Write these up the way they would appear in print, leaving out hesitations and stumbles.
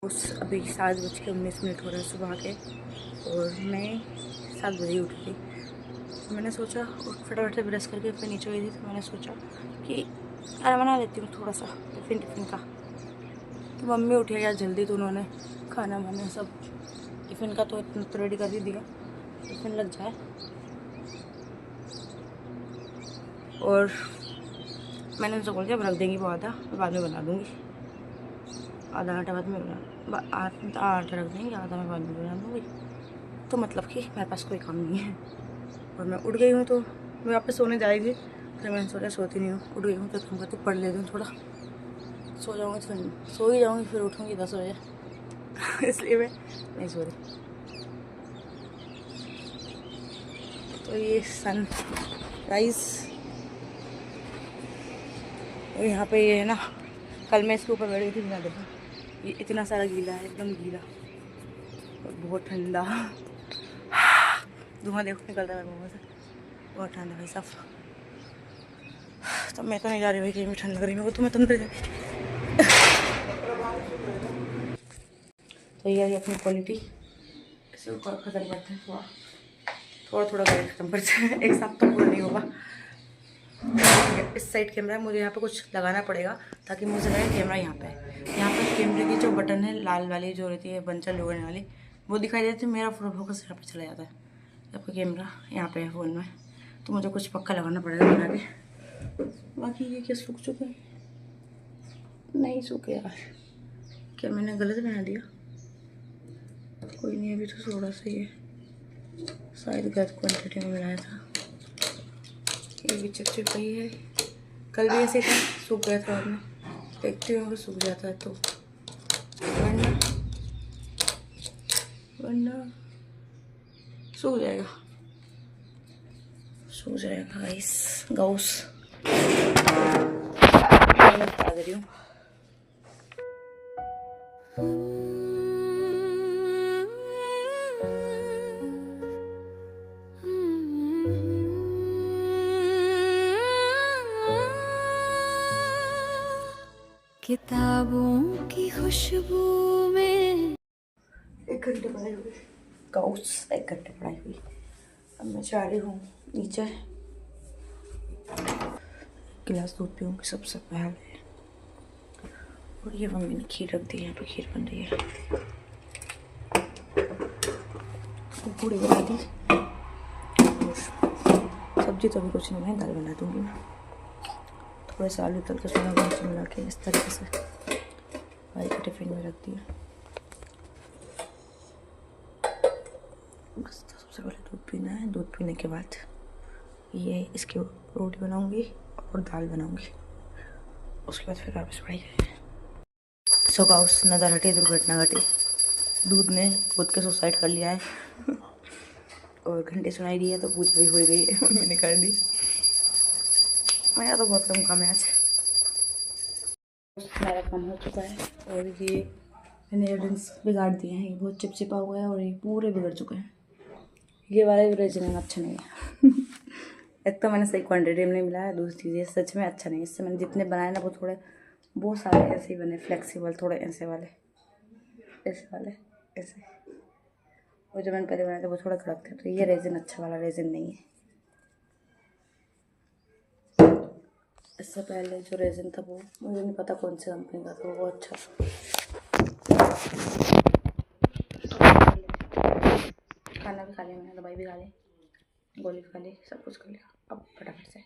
अभी 7:19 हो रहे हैं सुबह के और मैं 7 बजे ही उठी थी। तो मैंने सोचा फटाफट से ब्रश करके फिर नीचे गई थी। तो मैंने सोचा कि खाना बना लेती हूँ थोड़ा सा टिफ़िन का। तो मम्मी उठी यार जल्दी, तो उन्होंने खाना वाना सब टिफ़िन का तो इतना तो रेडी कर ही दिया, टिफ़िन लग जाए। और मैंने उनसे बोल दिया रख देंगी वो आधा, मैं बाद में बना दूँगी। आधा घंटा बाद में आधा आटा रख देंगे, आधा मैं बाद में बना दूँगी। तो मतलब कि मेरे पास कोई काम नहीं है। और मैं उठ गई हूँ तो मैं वापस सोने जा रही थी, फिर मैंने सोचा सोती नहीं हूँ, उठ गई हूँ तो तुम कहते पढ़ लेती हूँ थोड़ा, सो जाऊँगी तो सो ही जाऊँगी, फिर उठूँगी 10 बजे इसलिए मैं नहीं सो रही। तो ये सन राइज और यहाँ पे ये है ना, कल मैं इसके ऊपर बैठी थी बिना देखा, ये इतना सारा गीला है, एकदम गीला और बहुत ठंडा। धुआं देखो निकलता है मुँह से, बहुत ठंडा भाई साहब। तो मैं तो नहीं जा रही भाई कहीं भी, ठंड लग रही मेरे को, तो मैं अंदर जाके तो ये है अपनी क्वालिटी, इसे ऊपर ख़त्म करते हैं थोड़ा थोड़ा करके ख़त्म करते हैं, एक साथ तो पूरा नहीं होगा। इस साइड कैमरा है, मुझे यहाँ पे कुछ लगाना पड़ेगा ताकि मुझे लगे कैमरा यहाँ पे है। यहाँ पर कैमरे की जो बटन है लाल वाली जो रहती है बंचर लगाने वाली, वो दिखाई देती है, मेरा फोकस यहाँ पे चला जाता है। आपका कैमरा यहाँ पे है फ़ोन में, तो मुझे कुछ पक्का लगाना पड़ेगा बना के। बाकी ये क्या सूख चुका है? नहीं सूखे यार, क्या मैंने गलत बना दिया? कोई नहीं, अभी तो थोड़ा सा ये शायद गलत क्वान्टिटी में मिलाया था। ये भी चिपचिप रही है, कल भी ऐसे था, सूख गया था। मैं देखती हूँ सूख जाता है तो, वरना सूख जाएगा, सूख जाएगा गाइस। गाउस मैं बता दे रही हूँ। किताबों की खुशबू में 1 घंटे पढ़ाई हुई, गाउस 1 घंटे पढ़ाई हुई। अब मैं जा रही हूँ नीचे, गिलास दूध पीऊँगी सबसे पहले। और ये मम्मी ने खीर रख दी है, यहाँ पे खीर बन रही है, पूड़ी बना दी। सब्जी तो अभी कुछ नहीं है, दाल बना दूँगी मैं। थोड़े से आलू तल के सोना मिर्च मिला के इस तरीके से भाई के टिफिन में रख दिया। बस तो सबसे पहले दूध पीना है, दूध पीने के बाद ये इसकी रोटी बनाऊँगी और दाल बनाऊँगी, उसके बाद फिर वापस पढ़ाई करेंगे। सो गाउस नज़र हटी, दुर्घटना घटी, दूध ने खुद के सुसाइड कर लिया है और घंटे सुनाई दी है तो पूजा भी हो गई है, मम्मी ने कर दी। मेरा तो बहुत कम काम है आज, मेरा काम हो चुका है। और ये मैंने इयररिंग्स बिगाड़ दिए हैं, ये बहुत चिपचिपा हुआ है और ये पूरे बिगड़ चुके हैं। ये वाला रेजिन अच्छा नहीं है एक तो मैंने सही क्वांटिटी में नहीं मिलाया, दूसरी चीज़ ये सच में अच्छा नहीं है। इससे मैंने जितने बनाए ना वो थोड़े, बहुत सारे ऐसे ही बने फ्लेक्सिबल, थोड़े ऐसे वाले ऐसे, और जो मैंने पहले बनाए थे वो थोड़ा कड़क थे। तो ये रेजिन अच्छा वाला रेजिन नहीं है। इससे पहले जो रेजिन था वो मुझे नहीं पता कौन सी कंपनी का था, वो अच्छा था। खाना भी खा लिया मैंने, दवाई भी खा ली, गोली भी खा ली, सब कुछ कर लिया। अब फटाफट से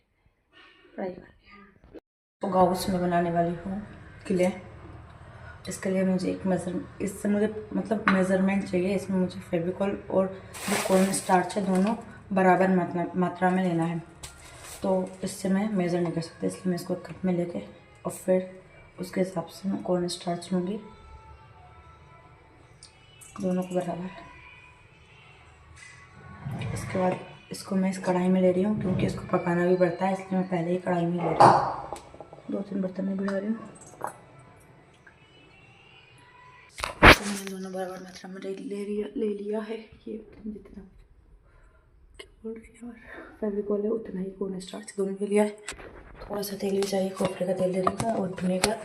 पढ़ाई कर लिया। तो गाउस में बनाने वाली हूँ किले। इसके लिए मुझे इससे मुझे मतलब मेज़रमेंट चाहिए। इसमें मुझे फेविकॉल और जो कॉर्न स्टार्च है दोनों बराबर मात्रा में लेना है। तो इससे मैं मेज़र नहीं कर सकती, इसलिए मैं इसको कप में लेके और फिर उसके हिसाब से मैं कॉर्न स्टार्च लूँगी, दोनों को बराबर। इसके बाद इसको मैं इस कढ़ाई में ले रही हूँ, क्योंकि इसको पकाना भी पड़ता है, इसलिए मैं पहले ही कढ़ाई में ले रही हूँ। 2-3 बर्तन में भिड़ा रही हूँ। तो मैंने दोनों बराबर मात्रा में ले लिया है। ये जितना क्या बोल रही है, और फेविकॉल है उतना ही कॉर्न स्टार्च दोनों के लिया है। थोड़ा सा तेल भी चाहिए, खोपरे का तेल ले रखा और विनेगर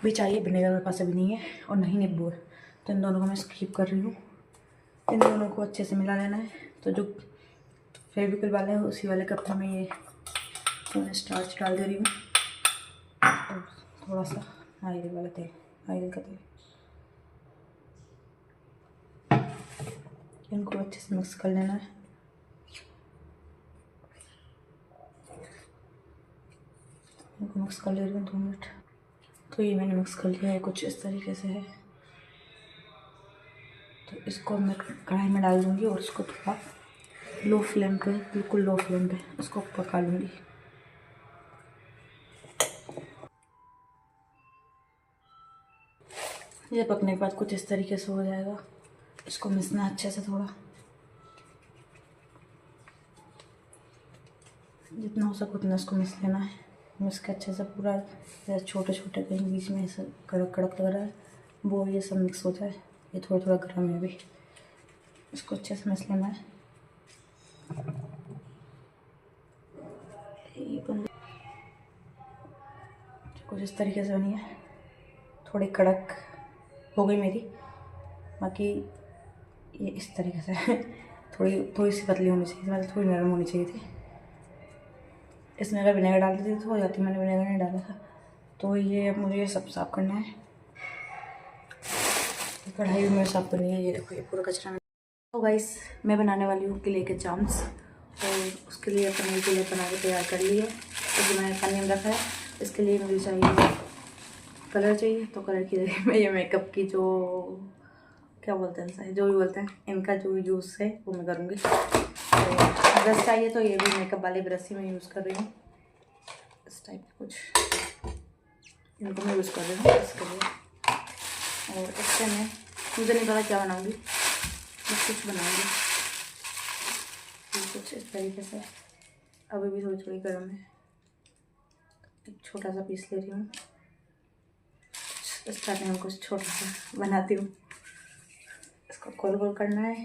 भी चाहिए, विनेगर मेरे पास अभी नहीं है और नहीं नींबू है, तो इन दोनों को मैं स्किप कर रही हूँ। इन दोनों को अच्छे से मिला लेना है। तो जो फेविकॉल वाला है उसी वाले कप में ये मैं स्टार्च डाल दे रही हूँ और थोड़ा सा नारियल वाला तेल, नारियल का तेल। इनको अच्छे से मिक्स कर लेना है। इनको मिक्स कर ले रही हूँ 2 मिनट। तो ये मैंने मिक्स कर लिया है, कुछ इस तरीके से है। तो इसको मैं कढ़ाई में डाल दूँगी और इसको थोड़ा लो फ्लेम पे, बिल्कुल लो फ्लेम पे इसको पका लूँगी। ये पकने के बाद कुछ इस तरीके से हो जाएगा। इसको मिसना अच्छे से, थोड़ा जितना हो सके उतना इसको मिस लेना है। मिस के अच्छे से पूरा, जैसे छोटे छोटे कहीं बीच में ऐसा कड़क कड़क लग रहा है वो ये सब मिक्स हो जाए। ये थोड़ा थोड़ा गर्म है भी, इसको अच्छे से मिस लेना है। कुछ इस तरीके से बनी है, थोड़ी कड़क हो गई मेरी। बाकी ये इस तरीके से थोड़ी थोड़ी सी पतली होनी चाहिए, मतलब थोड़ी नरम होनी चाहिए थी। इसमें अगर विनेगर डाल देती तो हो जाती, मैंने विनेगर नहीं डाला था। तो ये अब मुझे सब साफ़ करना है। कढ़ाई भी मुझे साफ़ करनी है। ये देखो ये पूरा कचरा। तो गाइस मैं बनाने वाली हूँ केले के चाम्स, और उसके लिए पनीर केले बना के तैयार कर लिए। तो मैंने पानी में रखा है। इसके लिए मुझे चाहिए कलर चाहिए, तो कलर की जगह मैं ये मेकअप की जो क्या बोलते हैं, जो भी बोलते हैं, इनका जो यूज़ है वो मैं करूँगी। तो ब्रश चाहिए, तो ये भी मेकअप वाले ब्रश ही मैं यूज़ कर रही हूँ। इस टाइप कुछ इनको मैं यूज़ कर रही हूँ इसके लिए। और इससे मैं मुझे नहीं पता क्या बनाऊँगी, बस कुछ बनाऊँगी। कुछ इस तरीके से अभी भी थोड़ी थोड़ी गर्म है। एक छोटा सा पीस ले रही हूँ। स्टार्टिंग में कुछ छोटा सा बनाती हूँ। इसको गोल गोल करना है।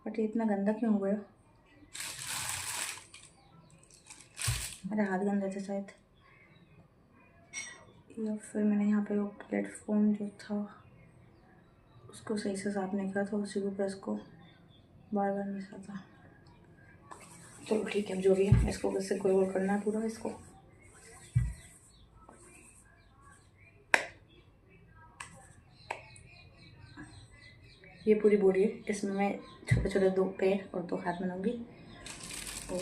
बट ये इतना गंदा क्यों हो गया? मेरे हाथ गंदे थे शायद, या फिर मैंने यहाँ पे वो प्लेटफॉर्म जो था उसको सही से साफ नहीं किया था, उसी के ऊपर इसको बार बार मिसा था। चलो ठीक है, जो भी है, इसको कैसे गोल गोल करना है पूरा इसको। ये पूरी बॉडी है, इसमें मैं छोटे छोटे 2 पैर और 2 हाथ बनाऊंगी, और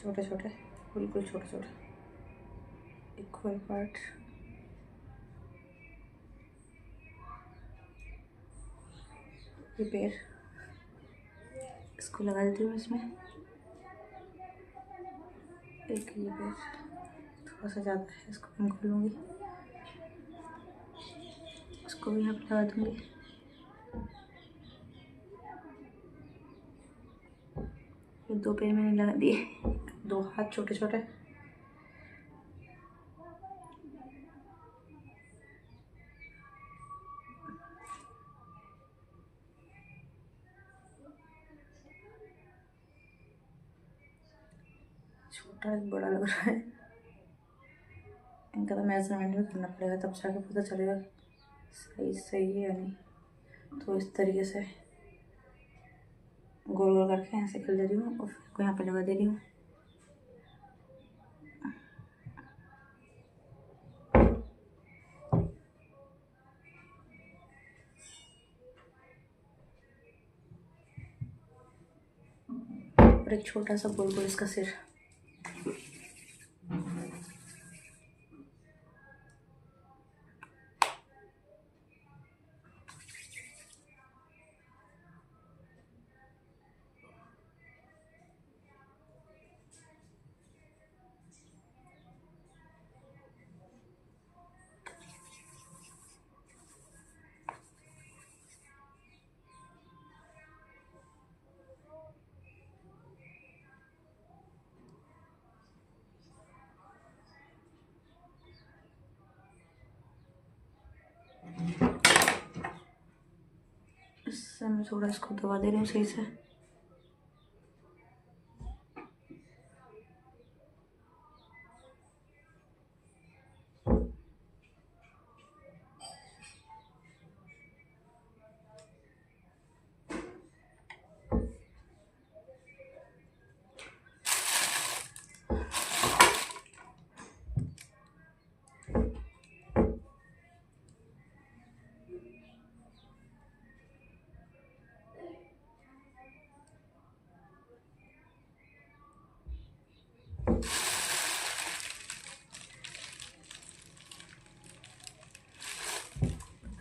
छोटे छोटे, बिल्कुल छोटे छोटे इक्वल पार्ट। ये पैर इसको लगा देती हूँ इसमें। एक ये पैर थोड़ा सा ज़्यादा है, इसको कम कर लूँगी। इसको भी यहाँ पर लगा दूँगी। ये 2 पैर मैंने लगा दिए, 2 हाथ छोटे छोटे। छोटा एक बड़ा लग रहा है, इनका तो मेजरमेंट भी करना पड़ेगा, तब जाके पता चलेगा सही सही है या नहीं। तो इस तरीके से गोल गोल करके ऐसे कर दे रही हूँ और फिर को यहाँ पे लगा दे रही हूँ। और एक छोटा सा गोल गोल इसका सिर। इससे मैं थोड़ा इसको दबा दे रही हूँ सही से।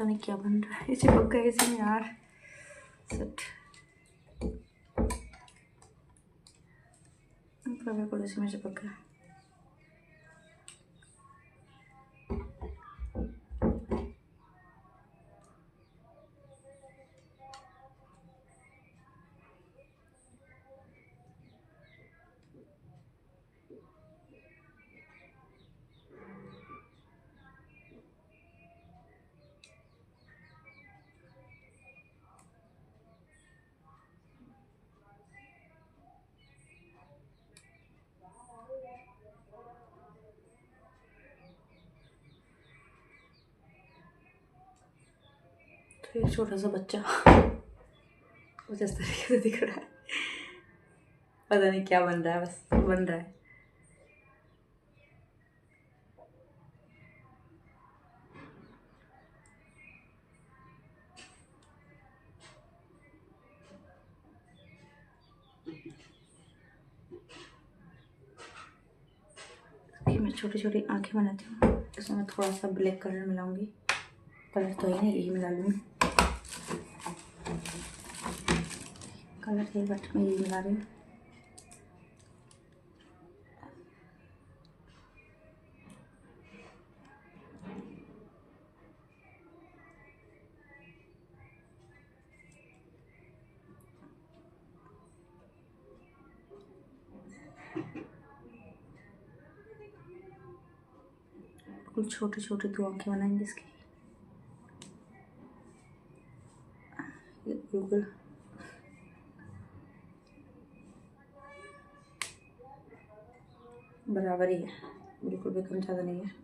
पता नहीं क्या बन रहा है, ये चिपक गया इसी में यार। सेट बिल्कुल इसी में चिपक गया। तो एक छोटा सा बच्चा कुछ इस तरीके से दिख रहा है, पता नहीं क्या बन रहा है, बस बन रहा है। मैं छोटी छोटी आंखें बनाती हूँ, इसमें मैं थोड़ा सा ब्लैक कलर मिलाऊंगी। कलर तो है नहीं, यही मिला लूँगी। कलर है बट मैं यही मिला रही हूँ। बिल्कुल छोटे छोटे 2 आंखें बनाएंगे इसकी, बिल्कुल बराबर ही है, बिल्कुल भी कम ज़्यादा नहीं है।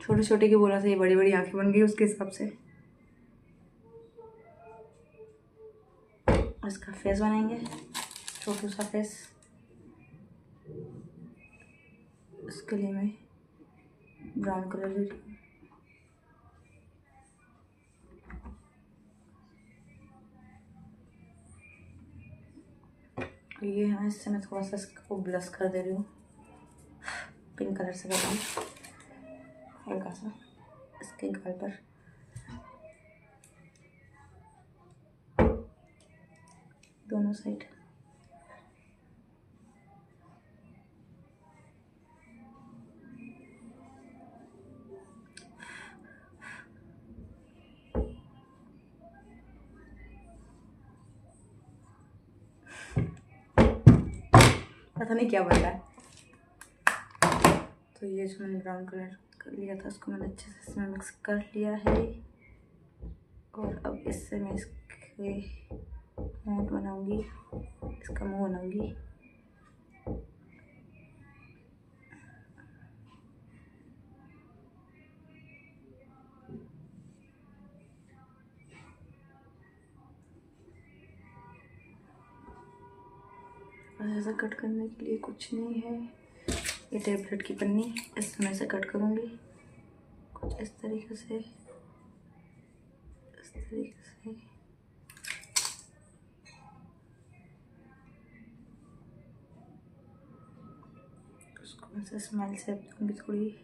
छोटे छोटे की बोला था, ये बड़ी बड़ी आंखें बन गई उसके हिसाब से। इसका फेस बनाएंगे, छोटू सा फेस। इसके लिए मैं ब्राउन कलर ले रही हूँ। ये है, इससे मैं थोड़ा सा इसको ब्लश कर दे रही हूँ, पिंक कलर से कर रही हूँ हल्का सा इसके गाल पर। दोनों साइड पता नहीं क्या बन रहा है। तो ये जो मैंने ब्राउन कलर कर लिया था उसको मैंने अच्छे से इसमें मिक्स कर लिया है, और अब इससे मैं इसके होंठ बनाऊंगी, इसका मुंह बनाऊंगी। ऐसा कट करने के लिए कुछ नहीं है, ये टेबलेट की पन्नी, इससे मैं इसे कट करूँगी कुछ इस तरीके से, इस तरीके से। उसको मैं स्माइल से दूँगी थोड़ी।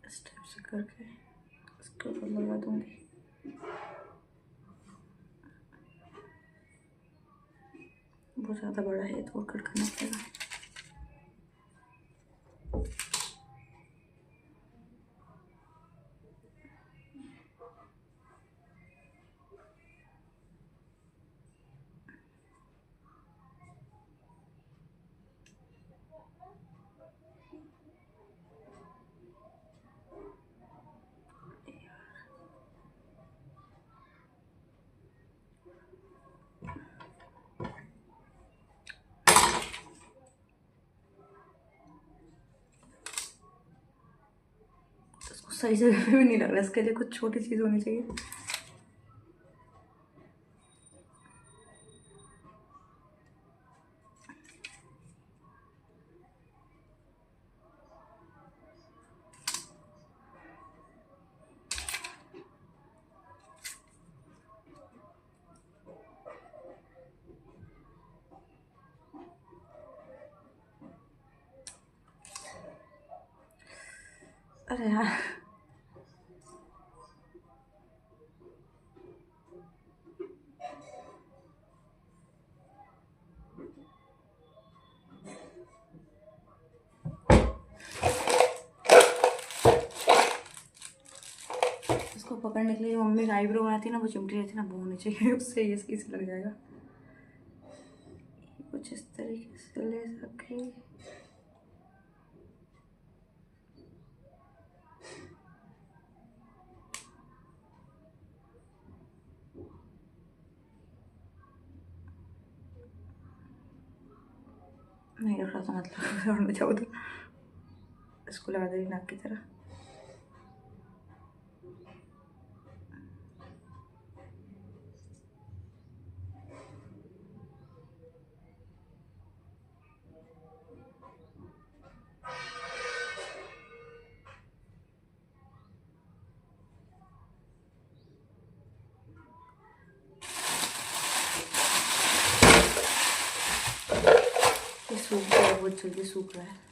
इस टाइप से करके इसके ऊपर लगा दूँगी। बहुत ज़्यादा बड़ा है तो कट करना पड़ेगा। सही जगह पे भी नहीं लग रहा, इसके लिए कुछ छोटी चीज़ होनी चाहिए। बेकार है यार। इसको पकड़ने के लिए मम्मी का आईब्रो बनाती है ना, वो चिमटी रहती है ना, वो होनी चाहिए, उससे ये सही से लग जाएगा। कुछ इस तरीके से ले सके। नहीं रख रहा था मतलब और में जाओ तो इसको लगा देगी नाक की तरह। ये सूख गया है, बहुत जल्दी सूख रहा है।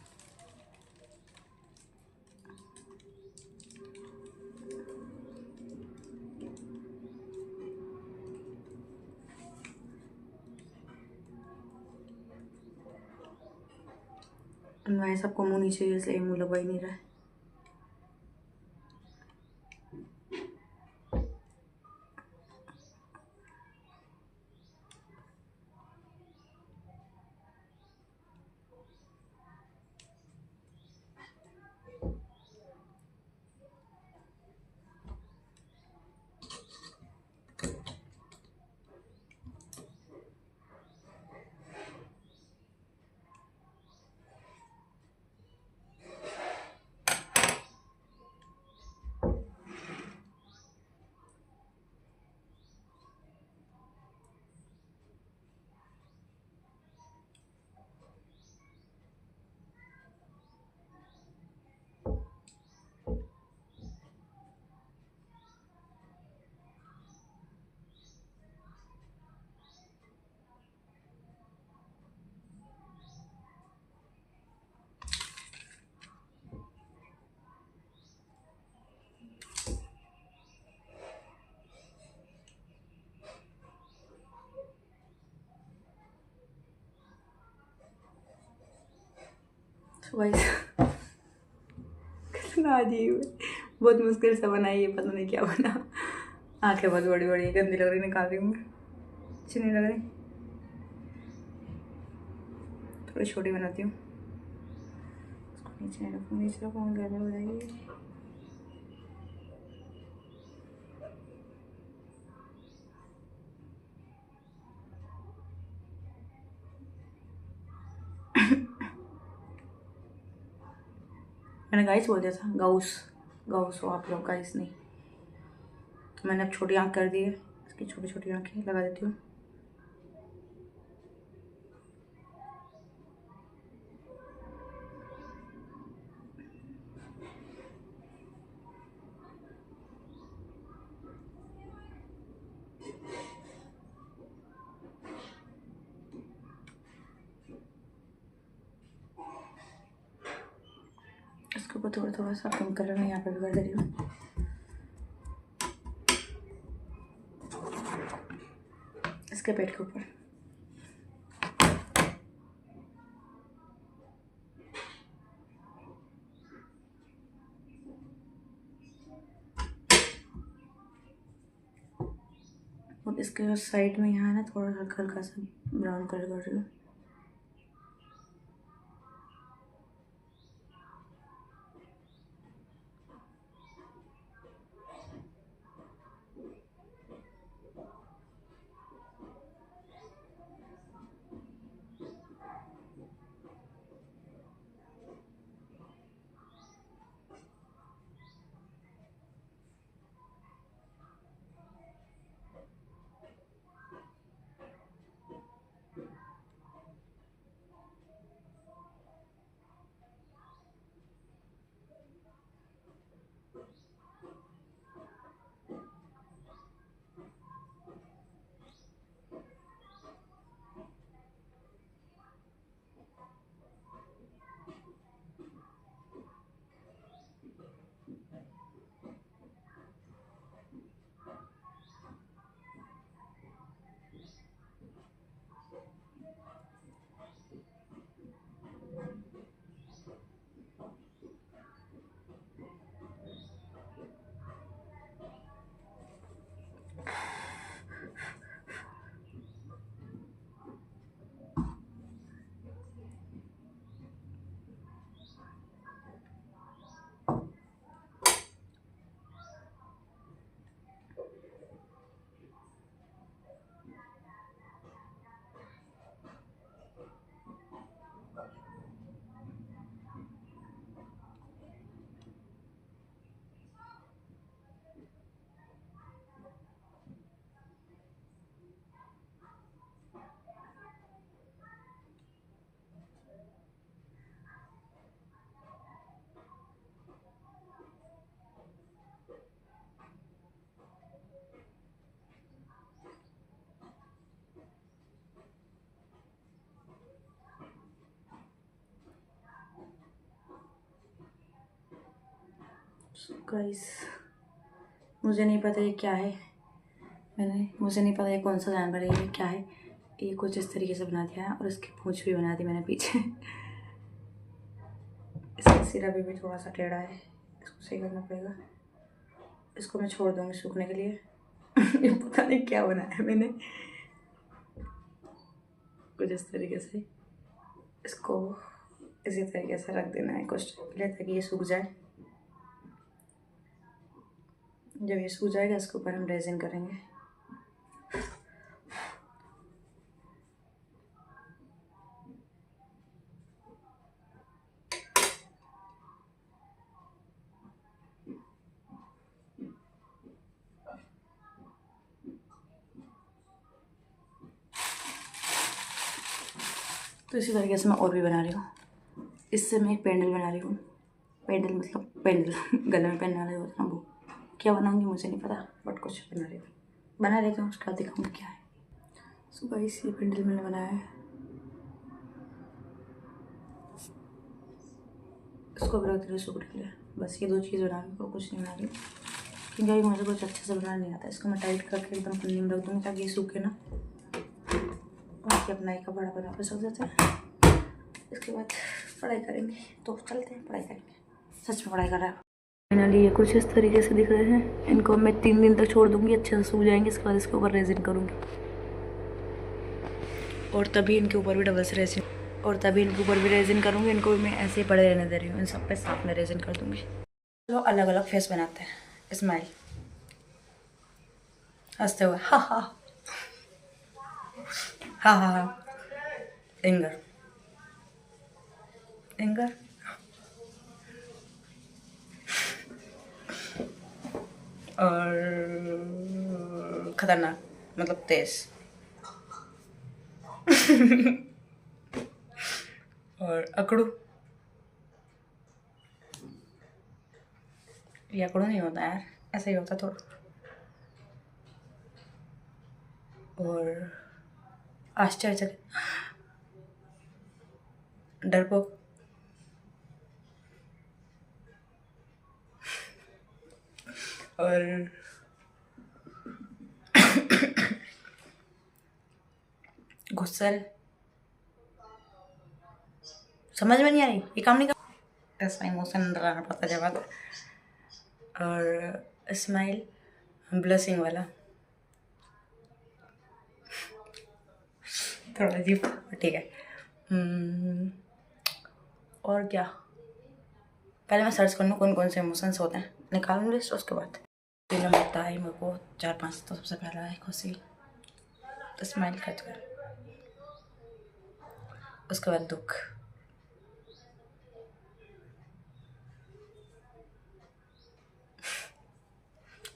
मैं सबको मुँह नीचे इसलिए मुँह लगा ही नहीं रहा है। कितना अजीब है, बहुत मुश्किल से बनाई है, पता नहीं क्या बना। आंखें बहुत बड़ी बड़ी गंदी लग रही, निकाल रही हूँ मैं, अच्छी नहीं लग रही, थोड़ी छोटी बनाती हूँ। नीचे रखूँ, नीचे रखूँ, गड़बड़ हो जाएगी। मैंने गाइस बोल दिया था, गाउस गाउस हो आप लोग, गाइस नहीं। तो मैंने अब छोटी आँख कर दी है, इसकी छोटी छोटी आँखें लगा देती हूँ। इसके ऊपर थोड़ा थोड़ा सा पिंक कलर में यहाँ पे भी कर दे रही हूँ, इसके पेट के ऊपर। और इसके साइड में यहाँ है ना, थोड़ा हल्का हल्का सा ब्राउन कलर कर रही हूँ। गाइस मुझे नहीं पता ये क्या है, मुझे नहीं पता ये कौन सा जानवर है, ये क्या है। ये कुछ इस तरीके से बना दिया है और इसकी पूंछ भी बना दी मैंने पीछे। इसका सिरा भी थोड़ा सा टेढ़ा है, इसको सही करना पड़ेगा। इसको मैं छोड़ दूँगी सूखने के लिए। ये पता नहीं क्या बनाया मैंने, कुछ इस तरीके से इसको इसी तरीके से रख देना है कुछ टाइम के लिए ताकि ये सूख जाए। जब ये सूख जाएगा इसके ऊपर हम रेजिन करेंगे। तो इसी तरीके से मैं और भी बना रही हूँ। इससे मैं एक पेंडल बना रही हूँ। पेंडल मतलब पेंडल गले में पहनने वाला होता है वो। क्या बनाऊँगी मुझे नहीं पता, बट कुछ बना रही हूँ, बना लेती हूँ, उसका दिखाऊँगी क्या है। सो गाइस ये पेंडल मैंने बनाया है, इसको भी रख दे सूखने के लिए। बस ये 2 चीज़ बना रही हूँ और कुछ नहीं बना रही, क्योंकि अभी मुझे कुछ अच्छे से बनाना नहीं आता। इसको मैं टाइट करके एकदम पन्नी में रख दूँगी ताकि ये सूखे ना, और अपना एक कपड़ा बना के सक देते हैं। इसके बाद पढ़ाई करेंगे, तो चलते हैं पढ़ाई करेंगे। सच में पढ़ाई कर रहा है। फाइनली ये कुछ इस तरीके से दिख रहे हैं। इनको मैं 3 दिन तक छोड़ दूँगी, अच्छे से सूख जाएंगे। इसके बाद इसके ऊपर रेजिन करूँगी और तभी इनके ऊपर भी डबल से रेजिन करूँगी। इनको भी मैं ऐसे ही पड़े रहने दे रही हूँ, इन सब पे साथ में रेजिन कर दूँगी। चलो अलग अलग फेस बनाते हैं। स्माइल, हंसते हुए, हा हा हा हा हा। एंगर, एंगर, और खतरनाक मतलब तेज। और अकड़ू, ये अकड़ू नहीं होता यार, ऐसा ही होता थोड़ा। और आश्चर्यचकित, डरपोक, और गुस्सैल। समझ में नहीं आ रही, ये काम नहीं कर, ऐसा इमोशन डराना पड़ता जब आता। और स्माइल ब्लशिंग वाला, थोड़ा अजीब, ठीक है। और क्या, पहले मैं सर्च कर लूँ कौन कौन से इमोशंस होते हैं, निकालूँ लिस्ट, उसके बाद फिल्म लगता है मेरे को 4-5। तो सबसे पहला है खुशी, स्माइल करते हुए। उसके बाद दुख,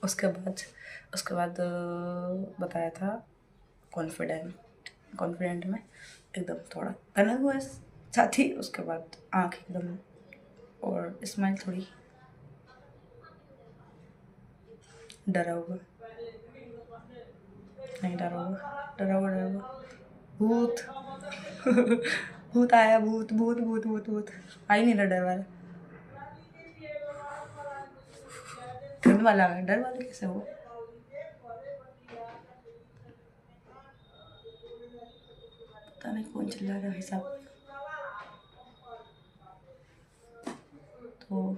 उसके बाद बताया था कॉन्फिडेंट में एकदम थोड़ा बना हुआ साथी। उसके बाद आँख एकदम, और स्माइल थोड़ी डरा हुआ, नहीं डरा हुआ भूत। भूत आया, भूत भूत भूत भूत भूत आई नहीं, डर वाला, डर वाला आ गया। डर वाला कैसे हो, पता नहीं कौन चिल्ला रहा है भाई साहब। तो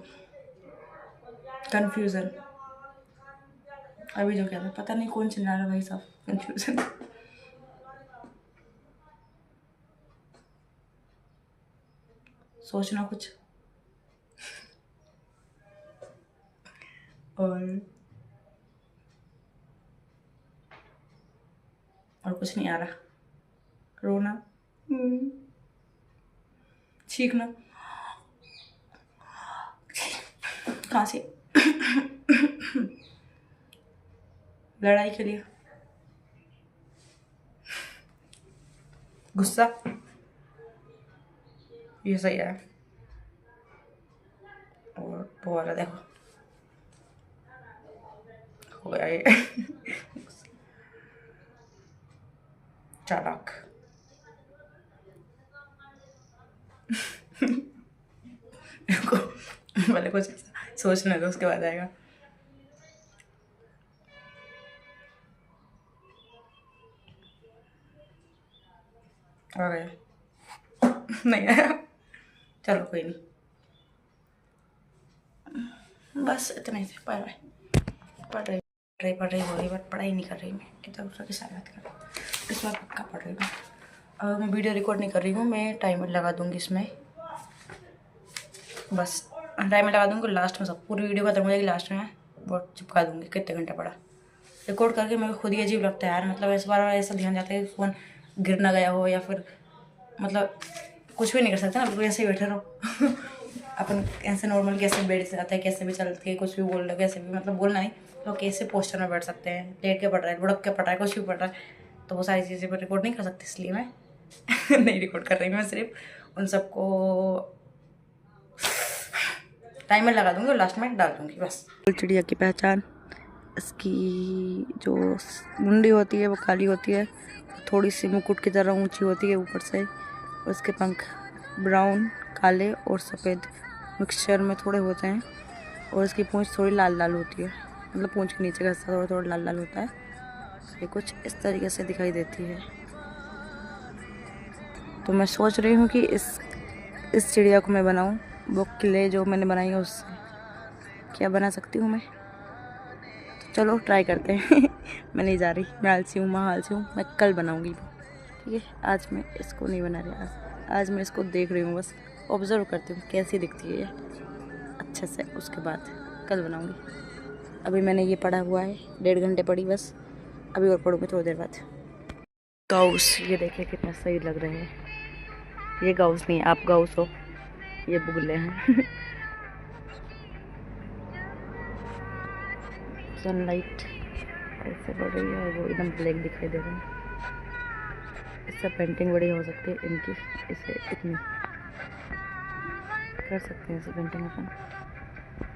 कंफ्यूजन, अभी जो क्या था पता नहीं कौन चिल्ला रहा है भाई साहब, कंफ्यूजन। सोचना कुछ, और कुछ नहीं आ रहा। रोना, चीखना, खांसी, लड़ाई के लिए, गुस्सा, ये सही है। और वो वाला देखो, हो गया ये। चालाक, पहले कुछ सोचना तो उसके बाद आएगा। आ गया नहीं आया, चलो कोई नहीं, बस इतना ही थे। Bye bye. पढ़ रही हो रही, बट पढ़ाई नहीं कर रही मैं, इधर उधर के साथ बात कर रही हूँ। इस बार पक्का पढ़ रही हूँ। मैं वीडियो रिकॉर्ड नहीं कर रही हूँ, मैं टाइमर लगा दूँगी इसमें, बस टाइमर लगा दूँगी लास्ट में, सब पूरी वीडियो खत्म हो जाएगी, लास्ट में वो चिपका दूँगी कितने घंटे पढ़ा। रिकॉर्ड करके मेरे को खुद ही अजीब लगता है यार, मतलब इस बार ऐसा ध्यान जाता है कि फ़ोन गिर ना गया हो, या फिर मतलब कुछ भी नहीं कर सकते ना, बिल्कुल ऐसे ही बैठे रहो अपन ऐसे नॉर्मल कैसे बैठ जाते हैं, कैसे भी चलते हैं, कुछ भी बोल रहे, कैसे भी मतलब बोलना नहीं तो कैसे पोस्टर में बैठ सकते हैं, लेट के पढ़ रहा है, लुढ़क के पढ़ रहा है, कुछ भी पढ़ रहा है, तो वो सारी चीज़ें पर रिकॉर्ड नहीं कर सकती, इसलिए मैं नहीं रिकॉर्ड कर रही हूँ। मैं सिर्फ उन सबको टाइमर लगा दूँगी और लास्ट में डाल दूँगी बस। चिड़िया की पहचान, इसकी जो मुंडी होती है वो काली होती है, थोड़ी सी मुकुट की तरह ऊंची होती है ऊपर से, उसके पंख ब्राउन, काले और सफ़ेद मिक्सचर में थोड़े होते हैं, और इसकी पूंछ थोड़ी लाल लाल होती है, मतलब पूंछ के नीचे का हिस्सा थोड़ा थोड़ा लाल लाल होता है। ये कुछ इस तरीके से दिखाई देती है। तो मैं सोच रही हूँ कि इस चिड़िया को मैं बनाऊँ, वो क्ले जो मैंने बनाई है उससे क्या बना सकती हूँ मैं, तो चलो ट्राई करते हैं मैं नहीं जा रही, मैं आलसी हूँ, मैं आलसी हूँ, मैं कल बनाऊँगी वो, ठीक है। आज मैं इसको नहीं बना रही, आज मैं इसको देख रही हूँ, बस ऑब्ज़र्व करती हूँ कैसी दिखती है ये अच्छे से, उसके बाद कल बनाऊँगी। अभी मैंने ये पढ़ा हुआ है, 1.5 घंटे पढ़ी बस, अभी और पढ़ूँगी थोड़ी देर बाद। गाउस, ये देखिए कितना सही लग रहे हैं, ये गाउस नहीं है, आप गाउस हो, ये बुगले हैं सनलाइट ऐसे पड़ रही है और वो एकदम ब्लैक दिखाई दे रहे हैं। इससे पेंटिंग बड़ी हो सकती है इनकी, इसे इतनी कर सकते हैं, इसे पेंटिंग अपन,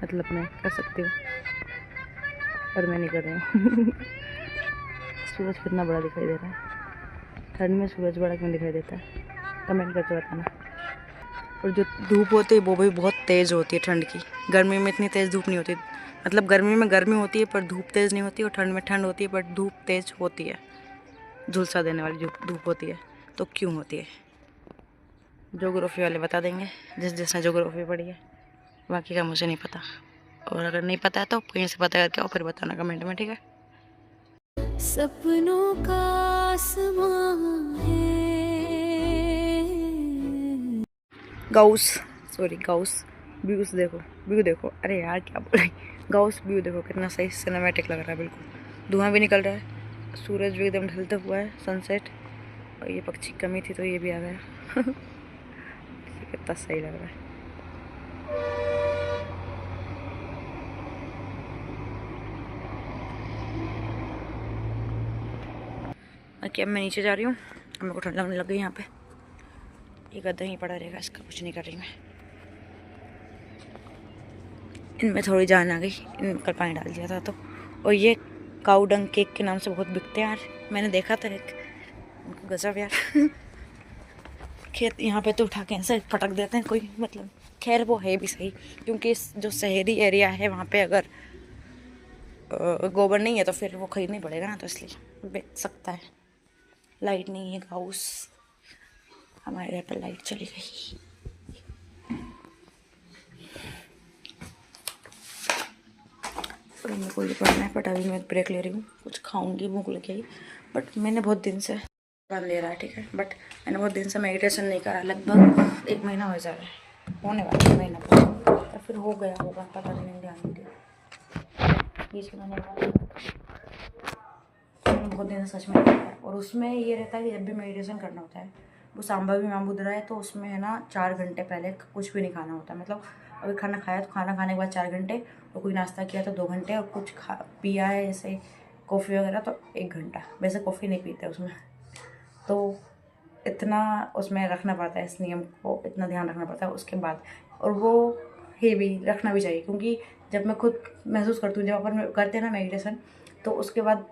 मतलब मैं कर सकती हूँ पर मैं नहीं कर रही हूँ सूरज कितना बड़ा दिखाई दे रहा है, ठंड में सूरज बड़ा क्यों दिखाई देता है, कमेंट करके बताना। और जो धूप होती है वो भी बहुत तेज़ होती है ठंड की, गर्मी में इतनी तेज़ धूप नहीं होती, मतलब गर्मी में गर्मी होती है पर धूप तेज़ नहीं होती, और ठंड में ठंड होती है पर धूप तेज़ होती है, झुलसा देने वाली धूप होती है। तो क्यों होती है, ज्योग्राफी वाले बता देंगे, जिसने ज्योग्राफी पढ़ी है, बाकी का मुझे नहीं पता, और अगर नहीं पता है तो कहीं से पता करके और फिर बताना कमेंट में, ठीक है। सपनों का आसमां है, गाउस, सॉरी गाउस, व्यूज़ देखो, व्यू देखो, अरे यार क्या बोल रही, गाउस व्यू देखो कितना सही सिनेमैटिक लग रहा है, बिल्कुल धुआं भी निकल रहा है, सूरज भी एकदम ढलता हुआ है, सनसेट, और ये पक्षी कमी थी तो ये भी आ गया कितना सही लग रहा है। बाकी अब मैं नीचे जा रही हूँ, मेरे को ठंड लगने लग गई यहाँ पे, ये गद्दा ही पड़ा रहेगा, इसका कुछ नहीं कर रही मैं। इनमें थोड़ी जान आ गई, इनमें कल पानी डाल दिया था तो, और ये काऊ डंग केक के नाम से बहुत बिकते हैं यार, मैंने देखा था एक, उनको गजब यार खेत यहाँ पे तो उठा के ऐसे फटक देते हैं कोई, मतलब खैर वो है भी सही, क्योंकि जो शहरी एरिया है वहाँ पे अगर गोबर नहीं है तो फिर वो खरीदना ही पड़ेगा ना, तो इसलिए बेच सकता है। लाइट नहीं है गाउस, हमारे घर पर लाइट चली गई। मेरे को ये पढ़ना है, बट अभी मैं ब्रेक ले रही हूँ, कुछ खाऊंगी, भूख लगी आई, बट मैंने बहुत दिन से बंद ले रहा है, ठीक है, बट मैंने बहुत दिन से मेडिटेशन नहीं करा, लगभग 1 महीना हो जा रहा है, होने वाला है महीना या फिर हो गया होगा, पता नहीं, ध्यान नहीं दिया, बीच में मैंने बहुत दिन से सच में, और उसमें ये रहता है कि जब भी मेडिटेशन करना होता है, वो सांबा भी माँ बुध रहा है तो उसमें है ना 4 घंटे पहले कुछ भी नहीं खाना होता है, मतलब अगर खाना खाया तो खाना खाने के बाद 4 घंटे, और कोई नाश्ता किया तो 2 घंटे, और कुछ पिया है जैसे कॉफ़ी वगैरह तो 1 घंटा, वैसे कॉफ़ी नहीं पीते उसमें, तो इतना उसमें रखना पड़ता है, इस नियम को इतना ध्यान रखना पड़ता है उसके बाद, और वो ही भी रखना भी चाहिए, क्योंकि जब मैं खुद महसूस करती हूँ, जब अपन करते हैं ना मेडिटेशन, तो उसके बाद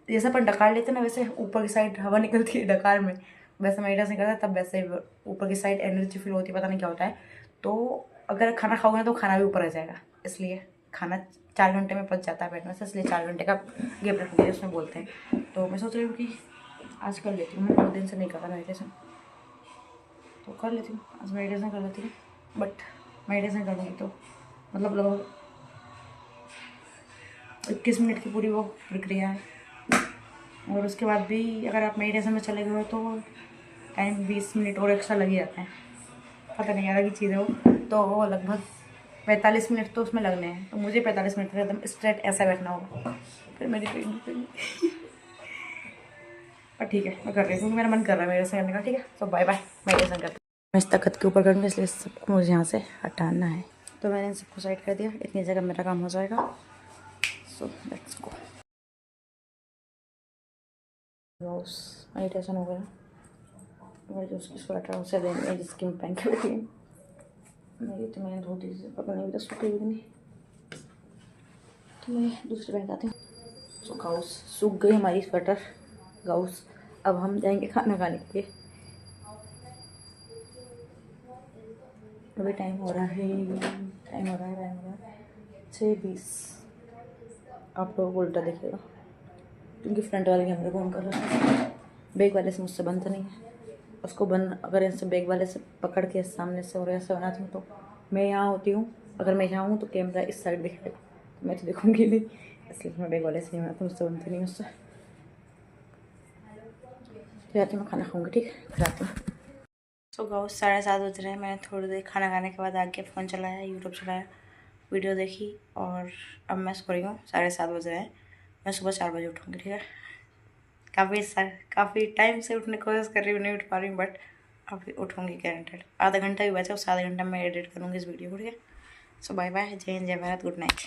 जैसे अपन डकार लेते हैं ना, वैसे ऊपर की साइड हवा निकलती है डकार में, वैसे मेडिटेशन करता है तब वैसे ऊपर की साइड एनर्जी फील होती है, पता नहीं क्या होता है। तो अगर खाना खाओगे ना तो खाना भी ऊपर आ जाएगा, इसलिए खाना 4 घंटे में पच जाता है पेट में से, इसलिए 4 घंटे का गैप रखना चाहिए उसमें बोलते हैं। तो मैं सोच रही हूँ कि आज कर लेती हूँ, मैं 2 दिन से नहीं कर रहा मेडिटेशन, तो कर लेती हूँ आज मेडिटेशन कर लेती हूँ। बट मेडिटेशन कर लूँगी तो मतलब लगभग 21 मिनट की पूरी वो प्रक्रिया है, और उसके बाद भी अगर आप मेडिटेशन में चले गए हो तो टाइम 20 मिनट और एक्स्ट्रा लग ही जाते हैं, पता नहीं अलग ही चीज़ है वो। तो वो लगभग 45 मिनट तो उसमें लगने हैं, तो मुझे 45 मिनट एकदम स्ट्रेट ऐसा बैठना होगा, फिर मेरी ट्रेन निकलेगी। पर ठीक है मैं कर रही हूँ क्योंकि मेरा मन कर रहा है मेडिटेशन करने का। ठीक है, तो बाय बाय, मेडिटेशन करते हैं। मैं इस तख्त के ऊपर करूँगी, इसलिए सबको मुझे यहाँ से हटाना है। तो मैंने इन सबको साइड कर दिया, इतनी जगह मेरा काम हो जाएगा। So let's go. मेडिटेशन हो गया, मैं जो उसकी स्वेटर उसे देंगे जिसकी मैं पहन के बैठी हूँ। मेरी तो मैंने धो दी, पता नहीं तो सूखी भी नहीं, तो मैं दूसरी पहन जाती हूँ। सो गाउस सूख गई हमारी स्वेटर गाउस। अब हम जाएंगे खाना खाने के लिए। अभी टाइम हो रहा है 6:20। आप लोगों को उल्टा दिखेगा क्योंकि फ्रंट वाले कैमरे को ऑन कर रहा है, बैक वाले से मुझसे बनता नहीं है। उसको बंद अगर ऐसे बैक वाले से पकड़ के सामने से और ऐसे बनाती हूँ तो मैं यहाँ होती हूँ, अगर मैं यहाँ हूँ तो कैमरा इस साइड दिखेगा, तो मैं तो दिखूँगी नहीं, इसलिए मैं बैक वाले से नहीं बनाती, मुझसे बनती नहीं उससे। फिर आती मैं खाना खाऊँगी, ठीक है फिर आती हूँ। सो गाँव 7:30 बज रहे हैं। मैंने थोड़ी देर खाना खाने के बाद आके फ़ोन चलाया, यूट्यूब चलाया, वीडियो देखी, और अब मैं सो रही हूँ। 7:30 बज रहे हैं, मैं सुबह 4 बजे उठूँगी। ठीक है, काफ़ी टाइम से उठने की कोशिश कर रही हूँ, नहीं उठ पा रही हूँ, बट अभी उठूँगी गारंटेड। आधा घंटा भी बचा, उस आधे घंटा में एडिट करूँगी इस वीडियो को। ठीक है, सो बाय बाय, जय हिंद, जय भारत, गुड नाइट।